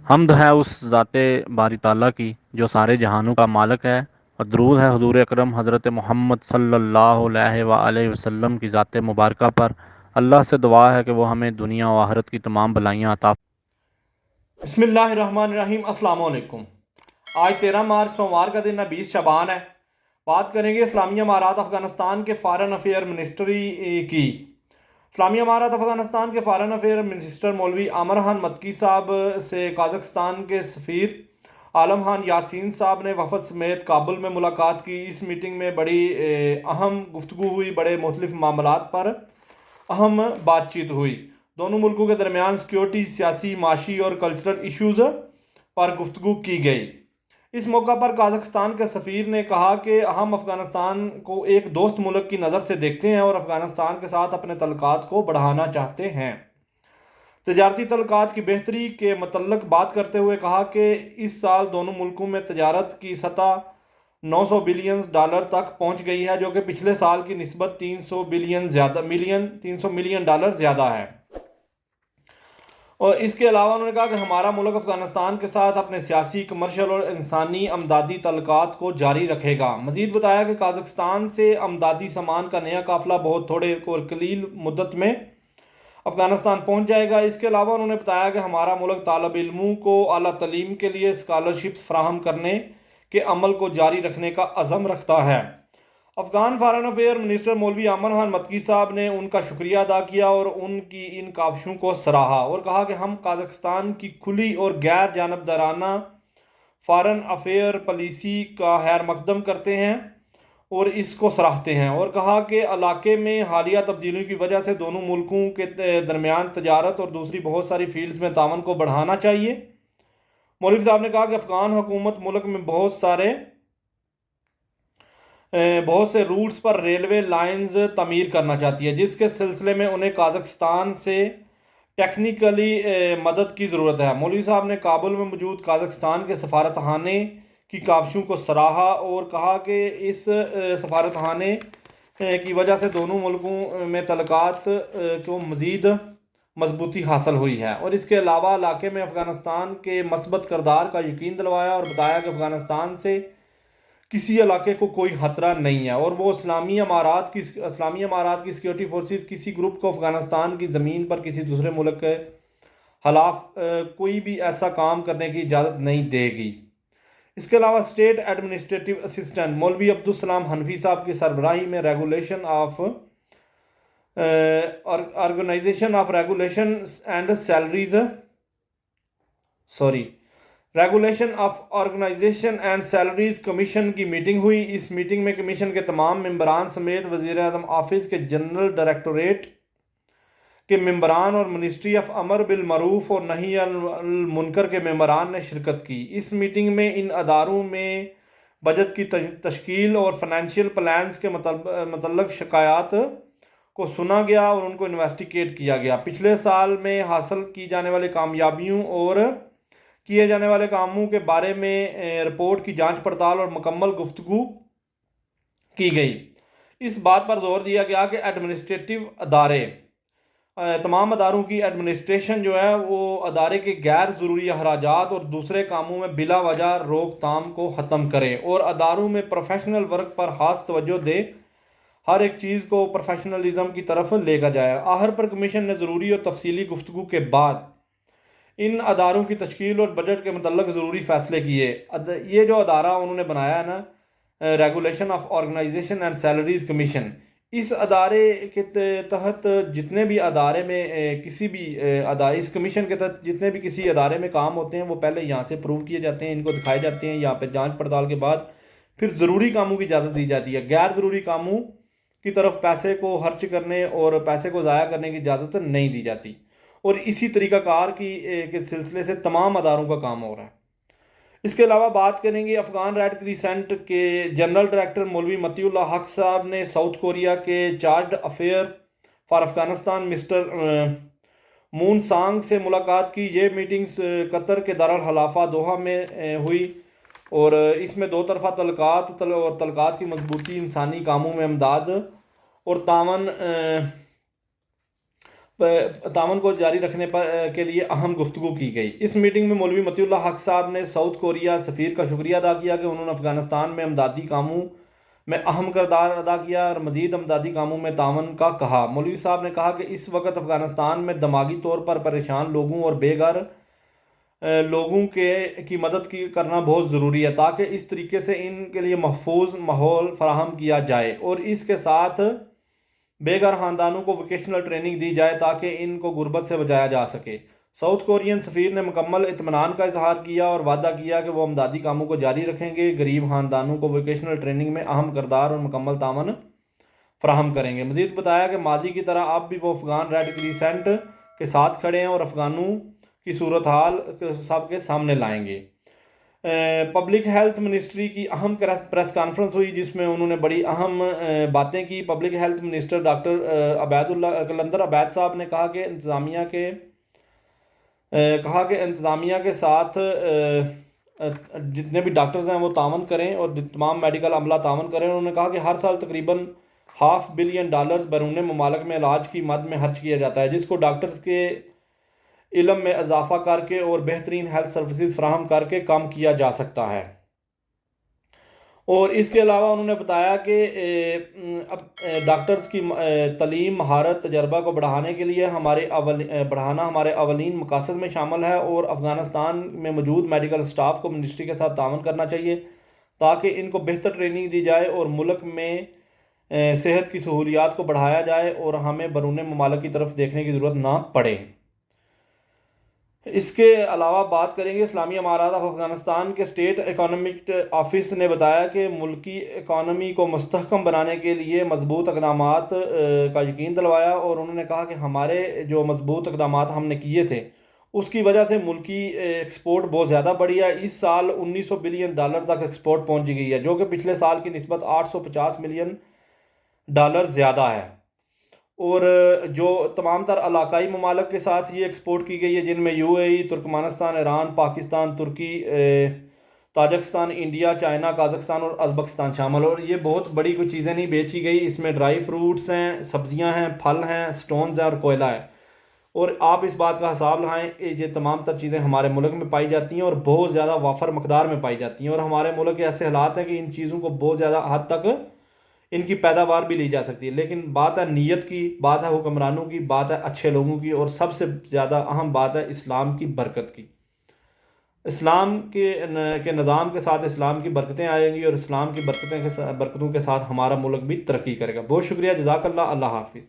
حمد ہے اس ذات باری تعالیٰ کی جو سارے جہانوں کا مالک ہے، اور درود ہے حضور اکرم حضرت محمد صلی اللہ علیہ وآلہ وسلم کی ذات مبارکہ پر۔ اللہ سے دعا ہے کہ وہ ہمیں دنیا و آخرت کی تمام بلائیاں عطا۔ بسم اللہ الرحمن الرحیم۔ السلام علیکم۔ آج 13 مارچ سوموار کا دن ہے، 20 شعبان ہے۔ بات کریں گے اسلامی امارات افغانستان کے فارن افیئر منسٹری کی۔ اسلامی امارات افغانستان کے فارن افیئر منسٹر مولوی عامر خان متکی صاحب سے قازقستان کے سفیر عالم خان یاسین صاحب نے وفد سمیت کابل میں ملاقات کی۔ اس میٹنگ میں بڑی اہم گفتگو ہوئی، بڑے مختلف معاملات پر اہم بات چیت ہوئی۔ دونوں ملکوں کے درمیان سیکیورٹی، سیاسی، معاشی اور کلچرل ایشوز پر گفتگو کی گئی۔ اس موقع پر قازقستان کے سفیر نے کہا کہ ہم افغانستان کو ایک دوست ملک کی نظر سے دیکھتے ہیں اور افغانستان کے ساتھ اپنے تعلقات کو بڑھانا چاہتے ہیں۔ تجارتی تعلقات کی بہتری کے متعلق بات کرتے ہوئے کہا کہ اس سال دونوں ملکوں میں تجارت کی سطح $900 بلین تک پہنچ گئی ہے، جو کہ پچھلے سال کی نسبت $300 ملین زیادہ ہے۔ اور اس کے علاوہ انہوں نے کہا کہ ہمارا ملک افغانستان کے ساتھ اپنے سیاسی، کمرشل اور انسانی امدادی تعلقات کو جاری رکھے گا۔ مزید بتایا کہ قازقستان سے امدادی سامان کا نیا قافلہ بہت تھوڑے اور قلیل مدت میں افغانستان پہنچ جائے گا۔ اس کے علاوہ انہوں نے بتایا کہ ہمارا ملک طالب علموں کو اعلیٰ تعلیم کے لیے اسکالرشپس فراہم کرنے کے عمل کو جاری رکھنے کا عزم رکھتا ہے۔ افغان فارن افیئر منسٹر مولوی عامر خان متکی صاحب نے ان کا شکریہ ادا کیا اور ان کی ان کاوشوں کو سراہا اور کہا کہ ہم قازقستان کی کھلی اور غیر جانبدارانہ فارن افیئر پالیسی کا خیر مقدم کرتے ہیں اور اس کو سراہتے ہیں، اور کہا کہ علاقے میں حالیہ تبدیلیوں کی وجہ سے دونوں ملکوں کے درمیان تجارت اور دوسری بہت ساری فیلڈز میں تعاون کو بڑھانا چاہیے۔ مولوی صاحب نے کہا کہ افغان حکومت ملک میں بہت سے روٹس پر ریلوے لائنز تعمیر کرنا چاہتی ہے، جس کے سلسلے میں انہیں قازقستان سے ٹیکنیکلی مدد کی ضرورت ہے۔ مولوی صاحب نے کابل میں موجود قازقستان کے سفارت خانے کی کاوشوں کو سراہا اور کہا کہ اس سفارت خانے کی وجہ سے دونوں ملکوں میں تعلقات کو مزید مضبوطی حاصل ہوئی ہے، اور اس کے علاوہ علاقے میں افغانستان کے مثبت کردار کا یقین دلوایا اور بتایا کہ افغانستان سے کسی علاقے کو کوئی خطرہ نہیں ہے اور وہ اسلامی امارات کی سیکیورٹی فورسز کسی گروپ کو افغانستان کی زمین پر کسی دوسرے ملک کے خلاف کوئی بھی ایسا کام کرنے کی اجازت نہیں دے گی۔ اس کے علاوہ اسٹیٹ ایڈمنسٹریٹو اسسٹنٹ مولوی عبدالسلام حنفی صاحب کی سربراہی میں regulation of organisation of regulation and salaries regulation of organization and salaries commission کی میٹنگ ہوئی۔ اس میٹنگ میں کمیشن کے تمام ممبران سمیت وزیر اعظم آفس کے جنرل ڈائریکٹوریٹ کے ممبران اور منسٹری آف امر بالمعروف اور نہی عن المنکر کے ممبران نے شرکت کی۔ اس میٹنگ میں ان اداروں میں بجٹ کی تشکیل اور فنانشل پلانز کے متعلق شکایات کو سنا گیا اور ان کو انویسٹیگیٹ کیا گیا۔ پچھلے سال میں حاصل کی جانے والی کامیابیوں اور کیے جانے والے کاموں کے بارے میں رپورٹ کی جانچ پڑتال اور مکمل گفتگو کی گئی۔ اس بات پر زور دیا گیا کہ ایڈمنسٹریٹو ادارے تمام اداروں کی ایڈمنسٹریشن جو ہے وہ ادارے کے غیر ضروری اخراجات اور دوسرے کاموں میں بلا وجہ روک تھام کو ختم کرے اور اداروں میں پروفیشنل ورک پر خاص توجہ دے، ہر ایک چیز کو پروفیشنلزم کی طرف لے کر جائے۔ آخر پر کمیشن نے ضروری اور تفصیلی گفتگو کے بعد ان اداروں کی تشکیل اور بجٹ کے متعلق ضروری فیصلے کیے۔ یہ جو ادارہ انہوں نے بنایا ہے نا، regulation of organization and salaries commission, اس ادارے کے تحت جتنے بھی ادارے میں کسی بھی ادارے اس کمیشن کے تحت جتنے بھی کسی ادارے میں کام ہوتے ہیں وہ پہلے یہاں سے پروو کیے جاتے ہیں، ان کو دکھائے جاتے ہیں، یہاں پہ جانچ پڑتال کے بعد پھر ضروری کاموں کی اجازت دی جاتی ہے۔ غیر ضروری کاموں کی طرف پیسے کو خرچ کرنے اور پیسے کو ضائع کرنے کی اجازت نہیں دی جاتی، اور اسی طریقہ کار کے سلسلے سے تمام اداروں کا کام ہو رہا ہے۔ اس کے علاوہ بات کریں گے افغان ریڈ کریسنٹ کے general director Maulvi Matiullah Haq صاحب نے ساؤتھ کوریا کے charge affair for Afghanistan mister Moon Sang سے ملاقات کی۔ یہ میٹنگ قطر کے دارالخلافہ دوحہ میں ہوئی اور اس میں دو طرفہ تعلقات کی مضبوطی، انسانی کاموں میں امداد اور تعاون تعاون کو جاری رکھنے کے لیے اہم گفتگو کی گئی۔ اس میٹنگ میں مولوی مطیع اللہ حق صاحب نے ساؤتھ کوریا سفیر کا شکریہ ادا کیا کہ انہوں نے افغانستان میں امدادی کاموں میں اہم کردار ادا کیا اور مزید امدادی کاموں میں تعاون کا کہا۔ مولوی صاحب نے کہا کہ اس وقت افغانستان میں دماغی طور پر پریشان لوگوں اور بے گھر لوگوں کی مدد کرنا بہت ضروری ہے تاکہ اس طریقے سے ان کے لیے محفوظ ماحول فراہم کیا جائے اور اس کے ساتھ بے گھر خاندانوں کو ووکیشنل ٹریننگ دی جائے تاکہ ان کو غربت سے بچایا جا سکے۔ ساؤتھ کورین سفیر نے مکمل اطمینان کا اظہار کیا اور وعدہ کیا کہ وہ امدادی کاموں کو جاری رکھیں گے، غریب خاندانوں کو ووکیشنل ٹریننگ میں اہم کردار اور مکمل تعاون فراہم کریں گے۔ مزید بتایا کہ ماضی کی طرح اب بھی وہ افغان ریڈ کریسنٹ کے ساتھ کھڑے ہیں اور افغانوں کی صورتحال سب کے سامنے لائیں گے۔ پبلک ہیلتھ منسٹری کی اہم پریس کانفرنس ہوئی جس میں انہوں نے بڑی اہم باتیں کی۔ پبلک ہیلتھ منسٹر ڈاکٹر کلندر عبید صاحب نے کہا کہ انتظامیہ کے ساتھ جتنے بھی ڈاکٹرز ہیں وہ تعاون کریں اور تمام میڈیکل عملہ تعاون کریں۔ انہوں نے کہا کہ ہر سال تقریباً $500 ملین بیرون ممالک میں علاج کی مد میں خرچ کیا جاتا ہے، جس کو ڈاکٹرز کے علم میں اضافہ کر کے اور بہترین ہیلتھ سروسز فراہم کر کے کم کیا جا سکتا ہے۔ اور اس کے علاوہ انہوں نے بتایا کہ ڈاکٹرز کی تعلیم، مہارت، تجربہ کو بڑھانے کے لیے ہمارے اولین مقاصد میں شامل ہے اور افغانستان میں موجود میڈیکل سٹاف کو منسٹری کے ساتھ تعاون کرنا چاہیے تاکہ ان کو بہتر ٹریننگ دی جائے اور ملک میں صحت کی سہولیات کو بڑھایا جائے اور ہمیں بیرون ممالک کی طرف دیکھنے کی ضرورت نہ پڑے۔ اس کے علاوہ بات کریں گے اسلامی امارات آف افغانستان کے اسٹیٹ اکنامک آفس نے بتایا کہ ملکی اکانومی کو مستحکم بنانے کے لیے مضبوط اقدامات کا یقین دلوایا اور انہوں نے کہا کہ ہمارے جو مضبوط اقدامات ہم نے کیے تھے اس کی وجہ سے ملکی ایکسپورٹ بہت زیادہ بڑھی ہے۔ اس سال $1900 بلین تک ایکسپورٹ پہنچ گئی ہے جو کہ پچھلے سال کی نسبت $850 ملین زیادہ ہے، اور جو تمام تر علاقائی ممالک کے ساتھ یہ ایکسپورٹ کی گئی ہے جن میں UAE، ترکمانستان، ایران، پاکستان، ترکی، تاجکستان، انڈیا، چائنا، قازقستان اور ازبکستان شامل، اور یہ بہت بڑی کوئی چیزیں نہیں بیچی گئی، اس میں ڈرائی فروٹس ہیں، سبزیاں ہیں، پھل ہیں، سٹونز ہیں اور کوئلہ ہے۔ اور آپ اس بات کا حساب لگائیں یہ تمام تر چیزیں ہمارے ملک میں پائی جاتی ہیں اور بہت زیادہ وافر مقدار میں پائی جاتی ہیں، اور ہمارے ملک کے ایسے حالات ہیں کہ ان چیزوں کو بہت زیادہ حد تک ان کی پیداوار بھی لی جا سکتی ہے، لیکن بات ہے نیت کی، بات ہے حکمرانوں کی، بات ہے اچھے لوگوں کی، اور سب سے زیادہ اہم بات ہے اسلام کی برکت کی۔ اسلام کے نظام کے ساتھ اسلام کی برکتیں آئیں گی اور اسلام کی برکتوں کے ساتھ ہمارا ملک بھی ترقی کرے گا۔ بہت شکریہ، جزاک اللہ، اللہ حافظ۔